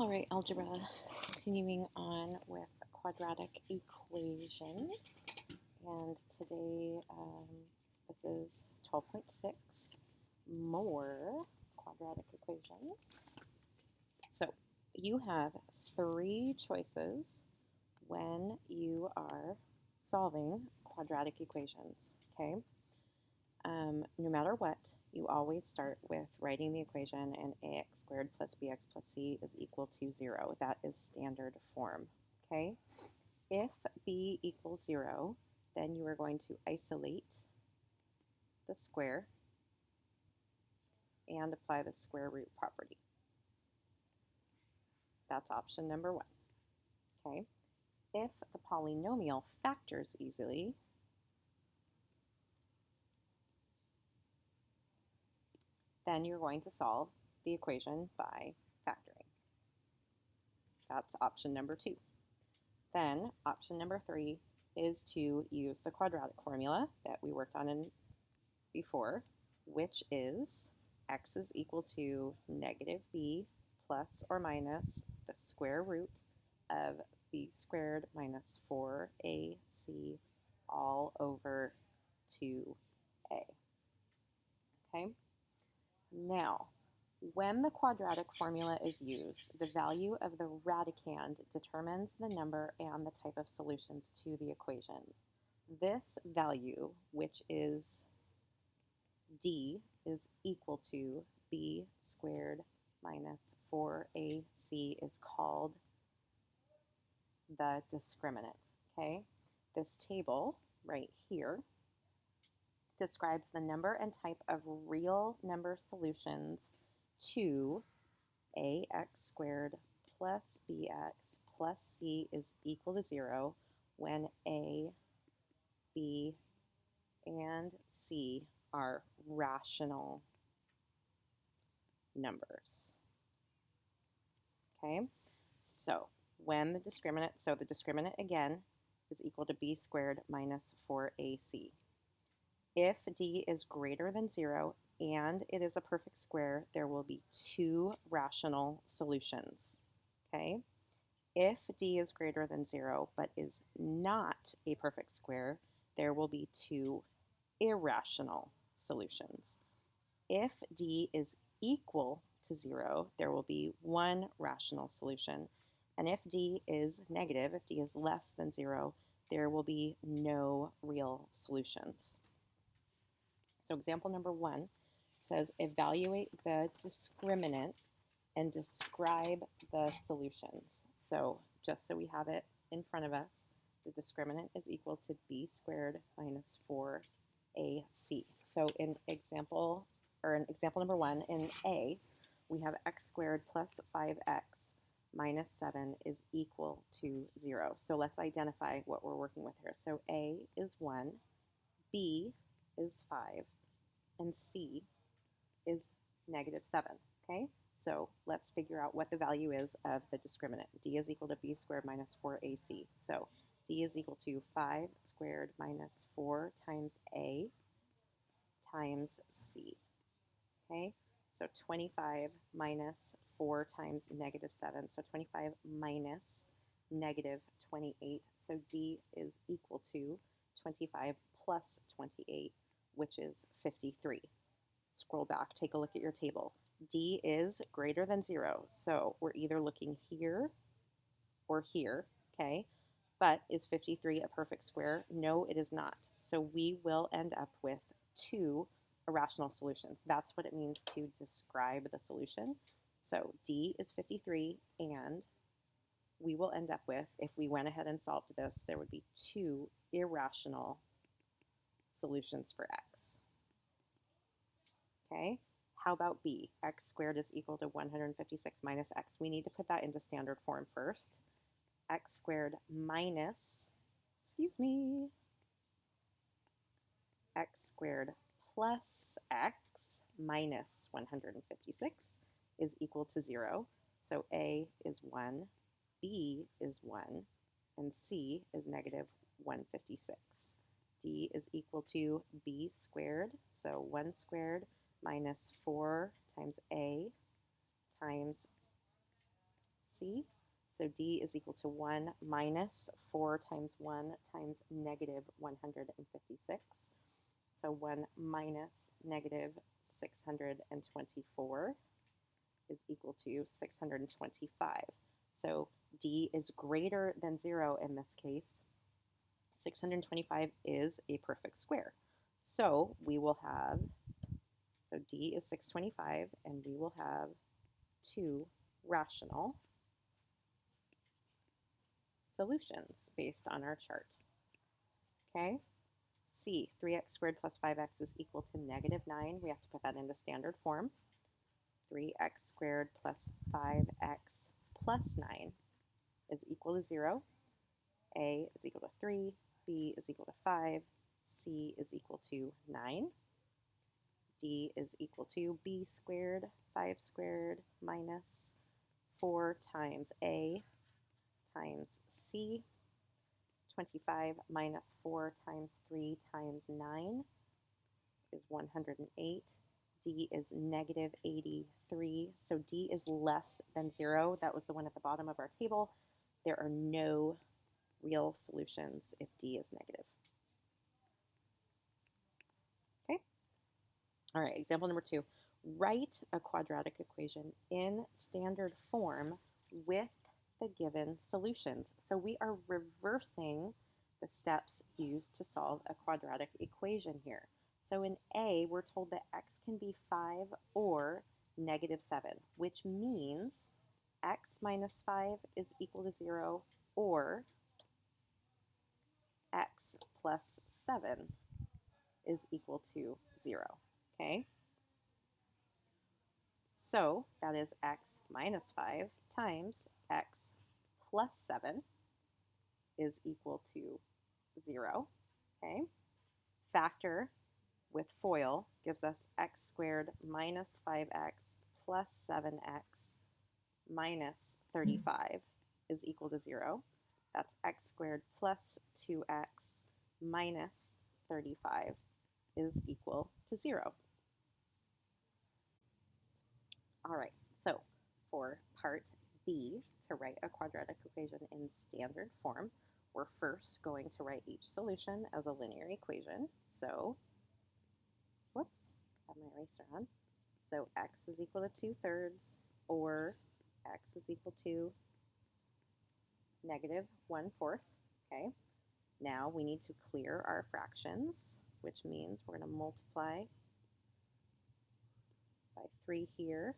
All right, algebra, continuing on with quadratic equations. And today, this is 12.6, more quadratic equations. So you have three choices when you are solving quadratic equations, okay? No matter what, you always start with writing the equation and ax squared plus bx plus c is equal to 0. That is standard form, okay? If b equals 0, then you are going to isolate the square and apply the square root property. That's option number 1, okay? If the polynomial factors easily, then you're going to solve the equation by factoring. That's option number 2. Then option number 3 is to use the quadratic formula that we worked on before, which is x is equal to negative b plus or minus the square root of b squared minus 4ac all over 2a. Okay? Now, when the quadratic formula is used, the value of the radicand determines the number and the type of solutions to the equations. This value, which is d, is equal to b squared minus 4ac, is called the discriminant, okay? This table right here describes the number and type of real number solutions to ax squared plus bx plus c is equal to 0 when a, b, and c are rational numbers. Okay, so when the discriminant again is equal to b squared minus 4ac. If d is greater than 0 and it is a perfect square, there will be two rational solutions, okay? If d is greater than 0 but is not a perfect square, there will be two irrational solutions. If d is equal to 0, there will be one rational solution. And if d is negative, if d is less than 0, there will be no real solutions. So example number 1 says evaluate the discriminant and describe the solutions. So just so we have it in front of us, the discriminant is equal to b squared minus 4ac. So in example number 1, in A, we have x squared plus 5x minus 7 is equal to 0. So let's identify what we're working with here. So A is 1, B is 5, and C is negative 7, okay? So let's figure out what the value is of the discriminant. D is equal to b squared minus 4ac. So D is equal to 5 squared minus 4 times A times C, okay? So 25 minus 4 times negative 7. So 25 minus negative 28. So D is equal to 25 plus 28, which is 53. Scroll back, take a look at your table. D is greater than 0, so we're either looking here or here, okay? But is 53 a perfect square? No, it is not. So we will end up with two irrational solutions. That's what it means to describe the solution. So D is 53, and we will end up with, if we went ahead and solved this, there would be two irrational solutions for x. Okay, how about b? X squared is equal to 156 minus x. We need to put that into standard form first. X squared minus, x squared plus x minus 156 is equal to 0. So a is 1, b is 1, and c is negative 156. D is equal to b squared, so 1 squared minus 4 times a times C. So D is equal to 1 minus 4 times 1 times negative 156. So 1 minus negative 624 is equal to 625. So D is greater than 0 in this case. 625 is a perfect square. So we will have, so D is 625, and we will have two rational solutions based on our chart. Okay? C, 3x squared plus 5x is equal to negative 9. We have to put that into standard form. 3x squared plus 5x plus 9 is equal to 0. A is equal to 3, B is equal to 5, C is equal to 9. D is equal to B squared, 5 squared minus 4 times A times C. 25 minus 4 times 3 times 9 is 108. D is negative 83. So D is less than 0. That was the one at the bottom of our table. There are no real solutions if D is negative. Okay. All right, example number 2. Write a quadratic equation in standard form with the given solutions. So we are reversing the steps used to solve a quadratic equation here. So in A, we're told that x can be 5 or negative 7, which means x minus 5 is equal to 0, or x plus 7 is equal to 0. Okay? So that is x minus 5 times x plus 7 is equal to 0. Okay? Factor with FOIL gives us x squared minus 5x plus 7x minus 35 is equal to 0. That's x squared plus 2x minus 35 is equal to 0. All right, so for part B, to write a quadratic equation in standard form, we're first going to write each solution as a linear equation. So, whoops, have my eraser on. So x is equal to 2/3, or x is equal to negative 1/4. Okay, now we need to clear our fractions, which means we're going to multiply by 3 here,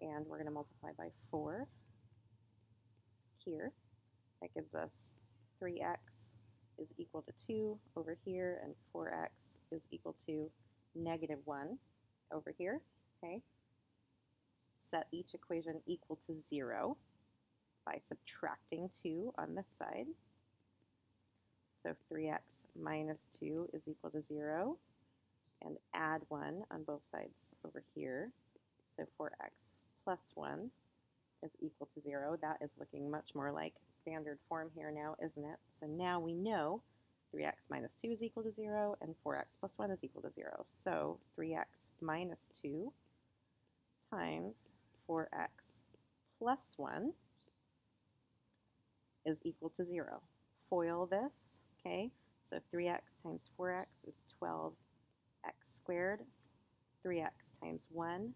and we're going to multiply by 4 here. That gives us 3x is equal to 2 over here, and 4x is equal to negative 1 over here. Okay. Set each equation equal to 0 by subtracting 2 on this side. So 3x minus 2 is equal to 0, and add 1 on both sides over here. So 4x plus 1 is equal to 0. That is looking much more like standard form here now, isn't it? So now we know 3x minus 2 is equal to 0, and 4x plus 1 is equal to 0. So 3x minus 2 times 4x plus 1 is equal to 0. FOIL this, okay? So 3x times 4x is 12x squared. 3x times 1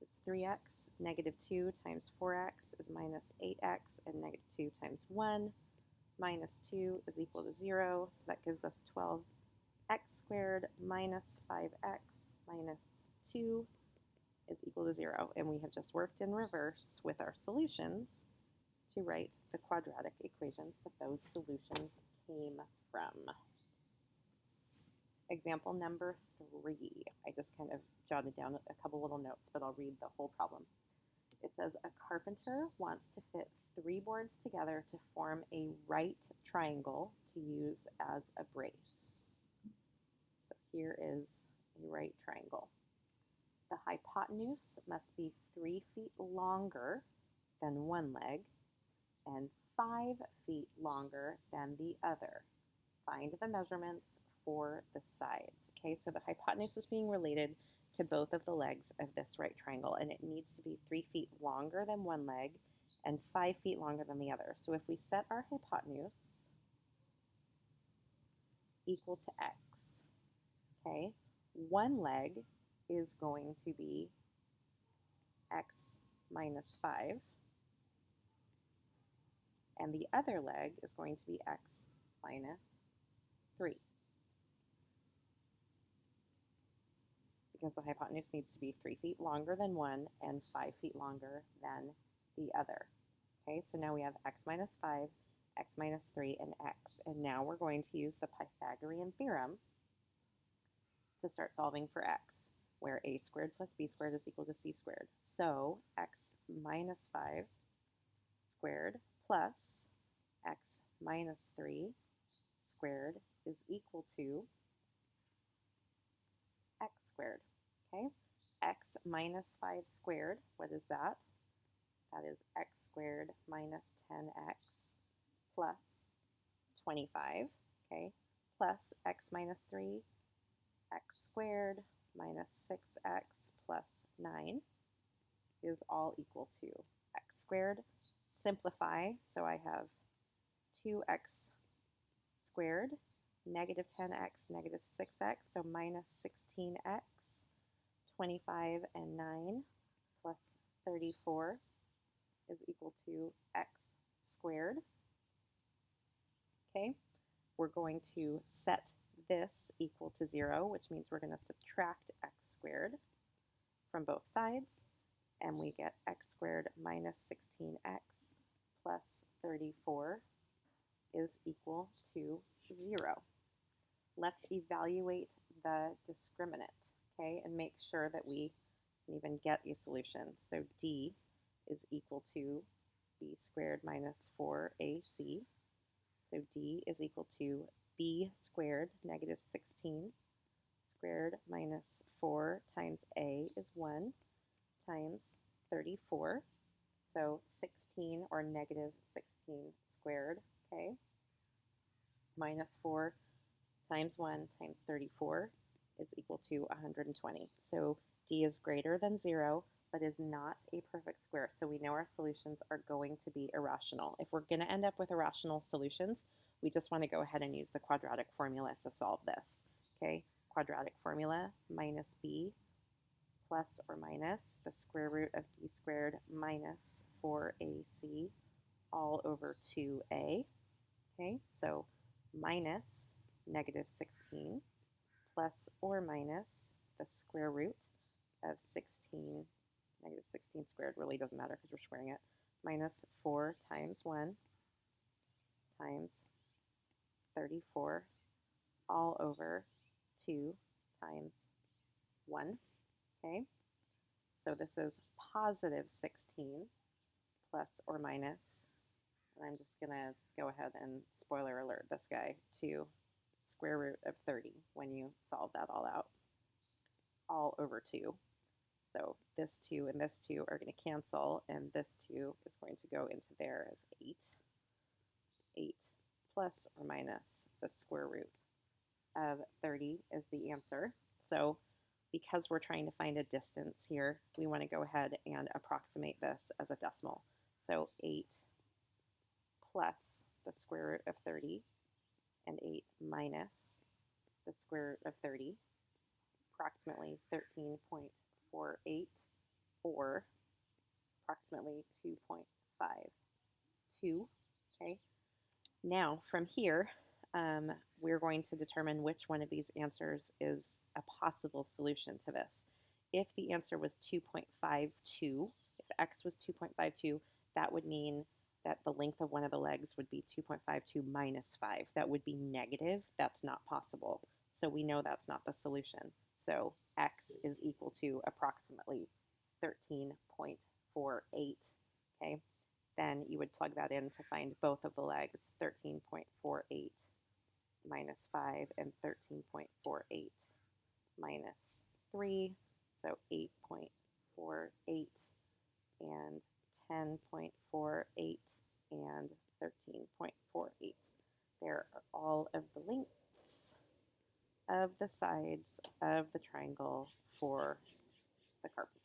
is 3x. Negative 2 times 4x is minus 8x, and negative 2 times 1 minus 2 is equal to 0. So that gives us 12x squared minus 5x minus 2 is equal to 0. And we have just worked in reverse with our solutions to write the quadratic equations that those solutions came from. Example number 3. I just kind of jotted down a couple little notes, but I'll read the whole problem. It says a carpenter wants to fit 3 boards together to form a right triangle to use as a brace. So here is a right triangle. The hypotenuse must be 3 feet longer than one leg and 5 feet longer than the other. Find the measurements for the sides. Okay, so the hypotenuse is being related to both of the legs of this right triangle, and it needs to be 3 feet longer than one leg and 5 feet longer than the other. So if we set our hypotenuse equal to x, okay, one leg is going to be x minus 5, and the other leg is going to be x minus 3. Because the hypotenuse needs to be 3 feet longer than one and 5 feet longer than the other. Okay, so now we have x minus 5, x minus 3, and x. And now we're going to use the Pythagorean theorem to start solving for x, where a squared plus b squared is equal to c squared. So x minus 5 squared plus x minus 3 squared is equal to x squared. Okay, x minus 5 squared, what is that? That is x squared minus 10x plus 25, okay, plus x minus 3, x squared minus 6x plus 9 is all equal to x squared. Simplify, so I have 2x squared, negative 10x, negative 6x, so minus 16x, 25 and 9 plus 34 is equal to x squared. Okay, we're going to set this equal to 0, which means we're going to subtract x squared from both sides, and we get x squared minus 16x plus 34 is equal to 0. Let's evaluate the discriminant, okay, and make sure that we can even get a solution. So d is equal to b squared minus 4ac. So d is equal to b squared, negative 16, squared minus 4 times a is 1, times 34. So 16 or negative 16 squared, okay, minus 4 times 1 times 34 is equal to 120. So d is greater than 0, but is not a perfect square. So we know our solutions are going to be irrational. If we're going to end up with irrational solutions, we just want to go ahead and use the quadratic formula to solve this. Okay, quadratic formula, minus b plus or minus the square root of b squared minus 4ac all over 2a. Okay, so minus negative 16 plus or minus the square root of 16, negative 16 squared really doesn't matter because we're squaring it, minus 4 times 1 times 34 all over 2 times 1. Okay, so this is positive 16 plus or minus, and I'm just going to go ahead and spoiler alert this guy to square root of 30 when you solve that all out, all over 2. So this 2 and this 2 are going to cancel, and this 2 is going to go into there as 8. 8 plus or minus the square root of 30 is the answer. So because we're trying to find a distance here, we want to go ahead and approximate this as a decimal. So 8 plus the square root of 30 and 8 minus the square root of 30, approximately 13.48, or approximately 2.52. Okay. Now from here, we're going to determine which one of these answers is a possible solution to this. If the answer was 2.52, if x was 2.52, that would mean that the length of one of the legs would be 2.52 minus 5. That would be negative. That's not possible. So we know that's not the solution. So x is equal to approximately 13.48. Okay, then you would plug that in to find both of the legs, 13.48 minus 5 and 13.48 minus 3, so 8.48 and 10.48 and 13.48. There are all of the lengths of the sides of the triangle for the carpet.